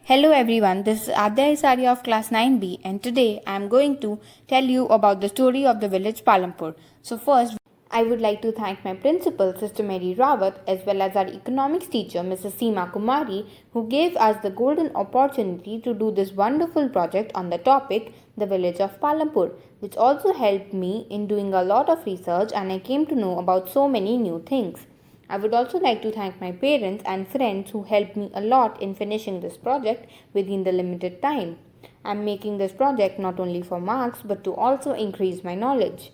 Hello everyone, this is Adya Isaria of class 9B and today I am going to tell you about the story of the village Palampur. So first, I would like to thank my principal, Sister Mary Rawat, as well as our economics teacher, Mrs. Seema Kumari, who gave us the golden opportunity to do this wonderful project on the topic, the village of Palampur, which also helped me in doing a lot of research and I came to know about so many new things. I would also like to thank my parents and friends who helped me a lot in finishing this project within the limited time. I am making this project not only for marks but to also increase my knowledge.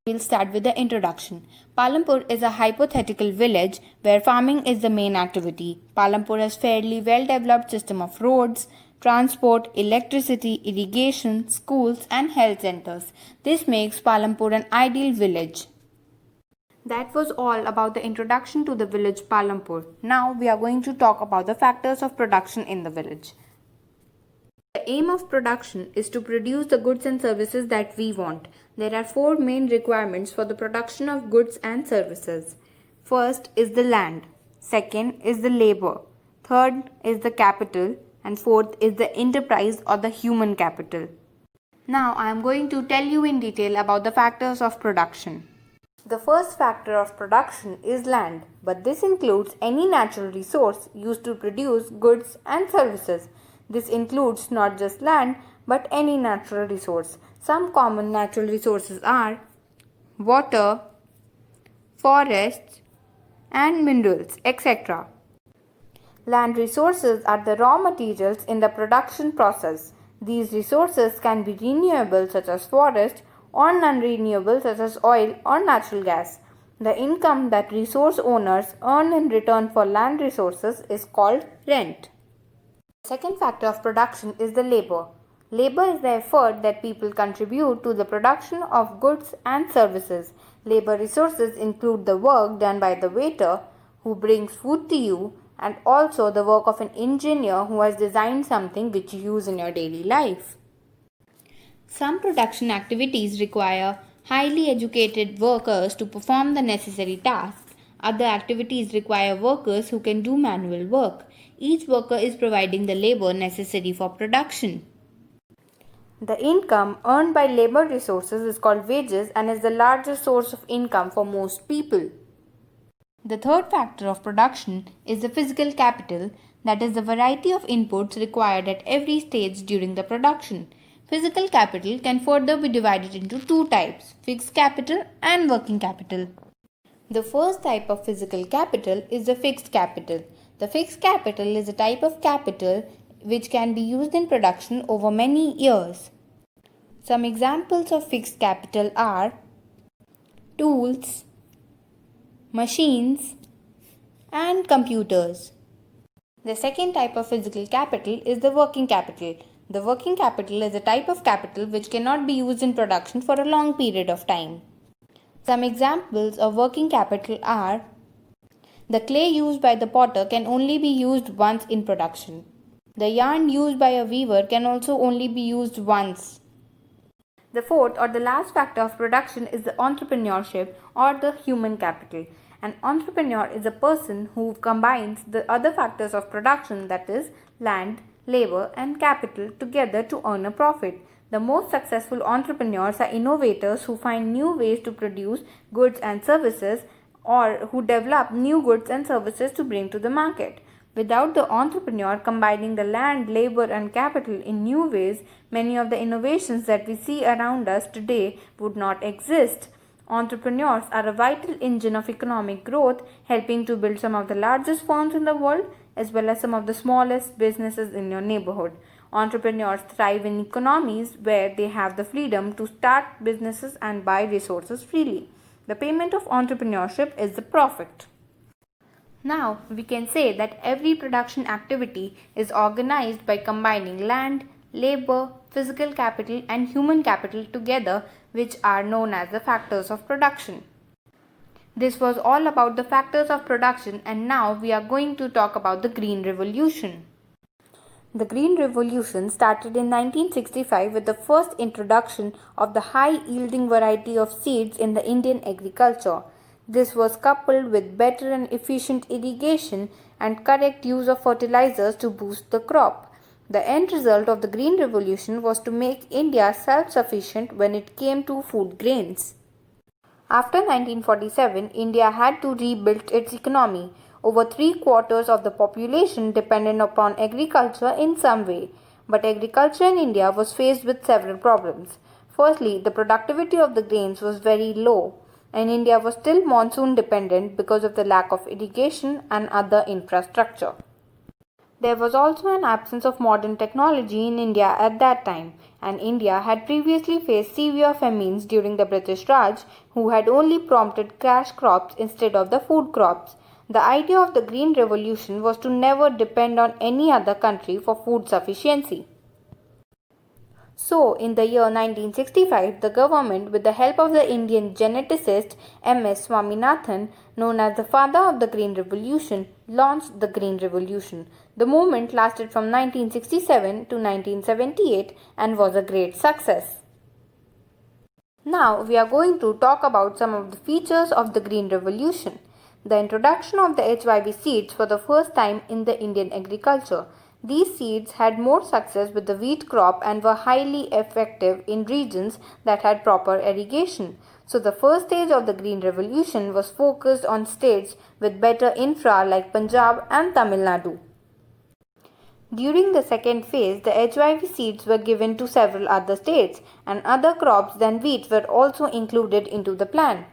We'll start with the introduction. Palampur is a hypothetical village where farming is the main activity. Palampur has fairly well developed system of roads, transport, electricity, irrigation, schools and health centers. This makes Palampur an ideal village. That was all about the introduction to the village Palampur. Now we are going to talk about the factors of production in the village. The aim of production is to produce the goods and services that we want. There are four main requirements for the production of goods and services. First is the land. Second is the labor. Third is the capital. And fourth is the enterprise or the human capital. Now I am going to tell you in detail about the factors of production. The first factor of production is land, but this includes any natural resource used to produce goods and services. This includes not just land, but any natural resource. Some common natural resources are water, forests, and minerals, etc. Land resources are the raw materials in the production process. These resources can be renewable such as forest or non-renewable such as oil or natural gas. The income that resource owners earn in return for land resources is called rent. The second factor of production is the labor. Labor is the effort that people contribute to the production of goods and services. Labor resources include the work done by the waiter who brings food to you and also the work of an engineer who has designed something which you use in your daily life. Some production activities require highly educated workers to perform the necessary tasks. Other activities require workers who can do manual work. Each worker is providing the labor necessary for production. The income earned by labor resources is called wages and is the largest source of income for most people. The third factor of production is the physical capital, that is the variety of inputs required at every stage during the production. Physical capital can further be divided into two types, fixed capital and working capital. The first type of physical capital is the fixed capital. The fixed capital is a type of capital which can be used in production over many years. Some examples of fixed capital are tools, machines, and computers. The second type of physical capital is the working capital. The working capital is a type of capital which cannot be used in production for a long period of time. Some examples of working capital are the clay used by the potter can only be used once in production. The yarn used by a weaver can also only be used once. The fourth or the last factor of production is the entrepreneurship or the human capital. An entrepreneur is a person who combines the other factors of production, that is land, labor and capital together to earn a profit. The most successful entrepreneurs are innovators who find new ways to produce goods and services or who develop new goods and services to bring to the market. Without the entrepreneur combining the land, labor and capital in new ways, many of the innovations that we see around us today would not exist. Entrepreneurs are a vital engine of economic growth, helping to build some of the largest firms in the world as well as some of the smallest businesses in your neighborhood. Entrepreneurs thrive in economies where they have the freedom to start businesses and buy resources freely. The payment of entrepreneurship is the profit. Now, we can say that every production activity is organized by combining land, labor, physical capital and human capital together, which are known as the factors of production. This was all about the factors of production, and now we are going to talk about the Green Revolution. The Green Revolution started in 1965 with the first introduction of the high-yielding variety of seeds in the Indian agriculture. This was coupled with better and efficient irrigation and correct use of fertilizers to boost the crop. The end result of the Green Revolution was to make India self-sufficient when it came to food grains. After 1947, India had to rebuild its economy. Over three-quarters of the population depended upon agriculture in some way. But agriculture in India was faced with several problems. Firstly, the productivity of the grains was very low, and India was still monsoon dependent because of the lack of irrigation and other infrastructure. There was also an absence of modern technology in India at that time, and India had previously faced severe famines during the British Raj, who had only promoted cash crops instead of the food crops. The idea of the Green Revolution was to never depend on any other country for food sufficiency. So, in the year 1965, the government, with the help of the Indian geneticist M.S. Swaminathan, known as the father of the Green Revolution, launched the Green Revolution. The movement lasted from 1967 to 1978 and was a great success. Now, we are going to talk about some of the features of the Green Revolution. The introduction of the HYV seeds for the first time in the Indian agriculture. These seeds had more success with the wheat crop and were highly effective in regions that had proper irrigation. So the first stage of the Green Revolution was focused on states with better infra like Punjab and Tamil Nadu. During the second phase, the HYV seeds were given to several other states, and other crops than wheat were also included into the plan.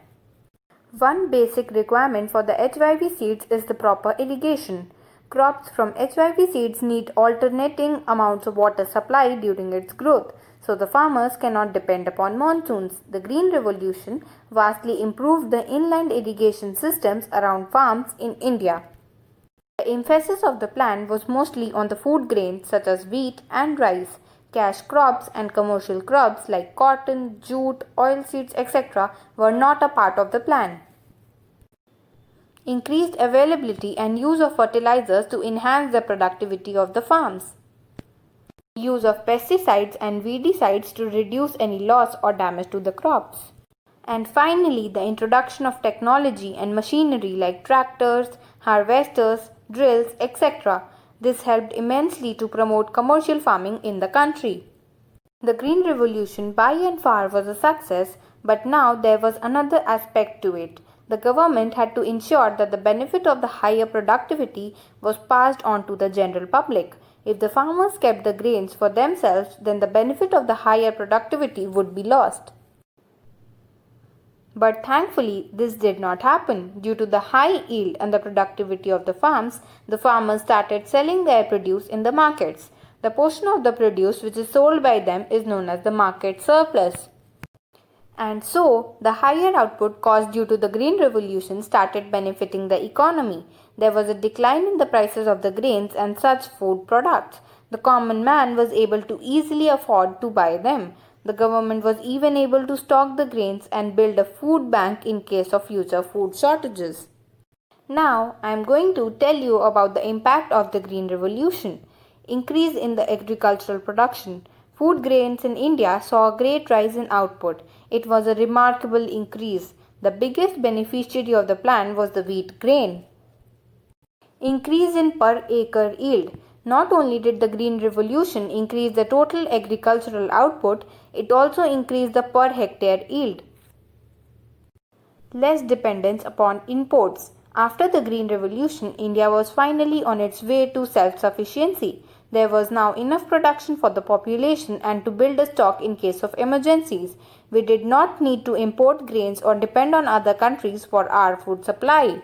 One basic requirement for the HYV seeds is the proper irrigation. Crops from HYV seeds need alternating amounts of water supply during its growth, so the farmers cannot depend upon monsoons. The Green Revolution vastly improved the inland irrigation systems around farms in India. The emphasis of the plan was mostly on the food grains such as wheat and rice. Cash crops and commercial crops like cotton, jute, oilseeds, etc. were not a part of the plan. Increased availability and use of fertilizers to enhance the productivity of the farms. Use of pesticides and weedicides to reduce any loss or damage to the crops. And finally, the introduction of technology and machinery like tractors, harvesters, drills, etc. This helped immensely to promote commercial farming in the country. The Green Revolution by and far was a success, but now there was another aspect to it. The government had to ensure that the benefit of the higher productivity was passed on to the general public. If the farmers kept the grains for themselves, then the benefit of the higher productivity would be lost. But thankfully, this did not happen. Due to the high yield and the productivity of the farms, the farmers started selling their produce in the markets. The portion of the produce which is sold by them is known as the market surplus. And so, the higher output caused due to the Green Revolution started benefiting the economy. There was a decline in the prices of the grains and such food products. The common man was able to easily afford to buy them. The government was even able to stock the grains and build a food bank in case of future food shortages. Now, I am going to tell you about the impact of the Green Revolution. Increase in the agricultural production. Food grains in India saw a great rise in output. It was a remarkable increase. The biggest beneficiary of the plan was the wheat grain. Increase in per acre yield. Not only did the Green Revolution increase the total agricultural output, it also increased the per hectare yield. Less dependence upon imports. After the Green Revolution, India was finally on its way to self-sufficiency. There was now enough production for the population and to build a stock in case of emergencies. We did not need to import grains or depend on other countries for our food supply.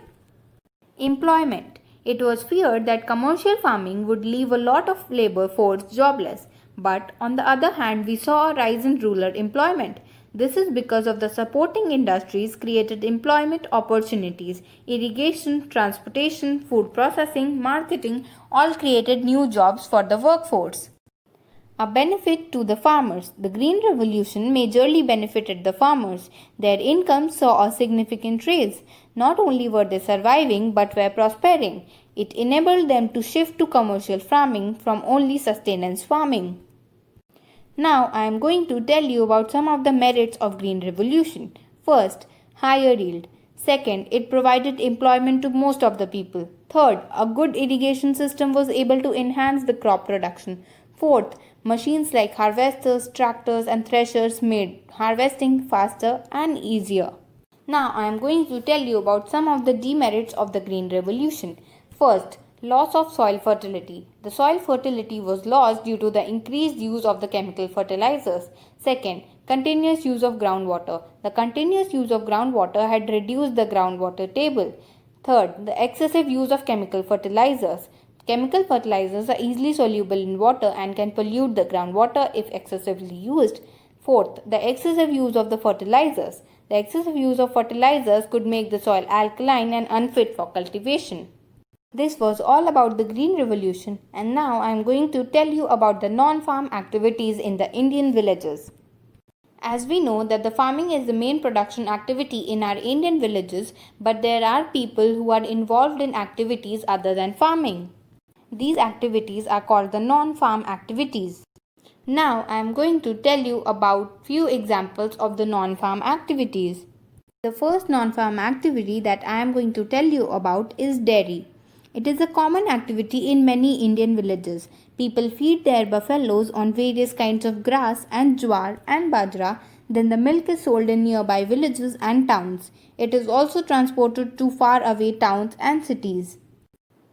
Employment. It was feared that commercial farming would leave a lot of labor force jobless. But on the other hand, we saw a rise in rural employment. This is because of the supporting industries created employment opportunities. Irrigation, transportation, food processing, marketing all created new jobs for the workforce. A benefit to the farmers. The Green Revolution majorly benefited the farmers. Their income saw a significant rise. Not only were they surviving but were prospering. It enabled them to shift to commercial farming from only sustenance farming. Now I am going to tell you about some of the merits of Green Revolution. First, higher yield. Second, it provided employment to most of the people. Third, a good irrigation system was able to enhance the crop production. Fourth, machines like harvesters, tractors, and threshers made harvesting faster and easier. Now, I am going to tell you about some of the demerits of the Green Revolution. First, loss of soil fertility. The soil fertility was lost due to the increased use of the chemical fertilizers. Second, continuous use of groundwater. The continuous use of groundwater had reduced the groundwater table. Third, the excessive use of chemical fertilizers. Chemical fertilizers are easily soluble in water and can pollute the groundwater if excessively used. Fourth, the excessive use of the fertilizers. The excessive use of fertilizers could make the soil alkaline and unfit for cultivation. This was all about the Green Revolution, and now I am going to tell you about the non-farm activities in the Indian villages. As we know that the farming is the main production activity in our Indian villages, but there are people who are involved in activities other than farming. These activities are called the non-farm activities. Now I am going to tell you about few examples of the non-farm activities. The first non-farm activity that I am going to tell you about is dairy. It is a common activity in many Indian villages. People feed their buffaloes on various kinds of grass and jowar and bajra. Then the milk is sold in nearby villages and towns. It is also transported to far away towns and cities.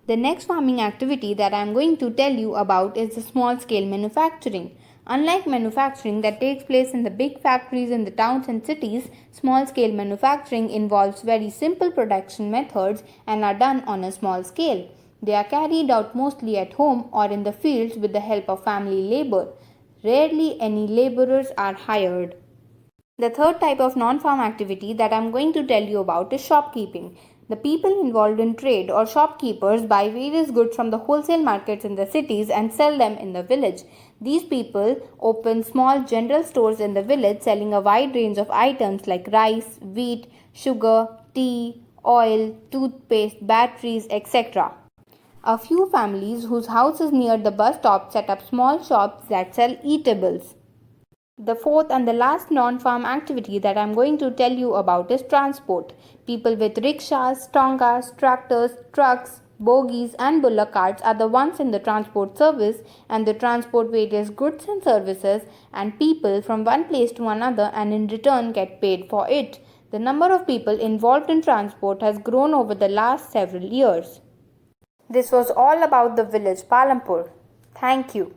The next farming activity that I am going to tell you about is the small scale manufacturing. Unlike manufacturing that takes place in the big factories in the towns and cities, small scale manufacturing involves very simple production methods and are done on a small scale. They are carried out mostly at home or in the fields with the help of family labor. Rarely any laborers are hired. The third type of non-farm activity that I am going to tell you about is shopkeeping. The people involved in trade or shopkeepers buy various goods from the wholesale markets in the cities and sell them in the village. These people open small general stores in the village selling a wide range of items like rice, wheat, sugar, tea, oil, toothpaste, batteries, etc. A few families whose house is near the bus stop set up small shops that sell eatables. The fourth and the last non-farm activity that I am going to tell you about is transport. People with rickshaws, tongas, tractors, trucks, bogies and bullock carts are the ones in the transport service, and they transport various goods and services and people from one place to another and in return get paid for it. The number of people involved in transport has grown over the last several years. This was all about the village Palampur. Thank you.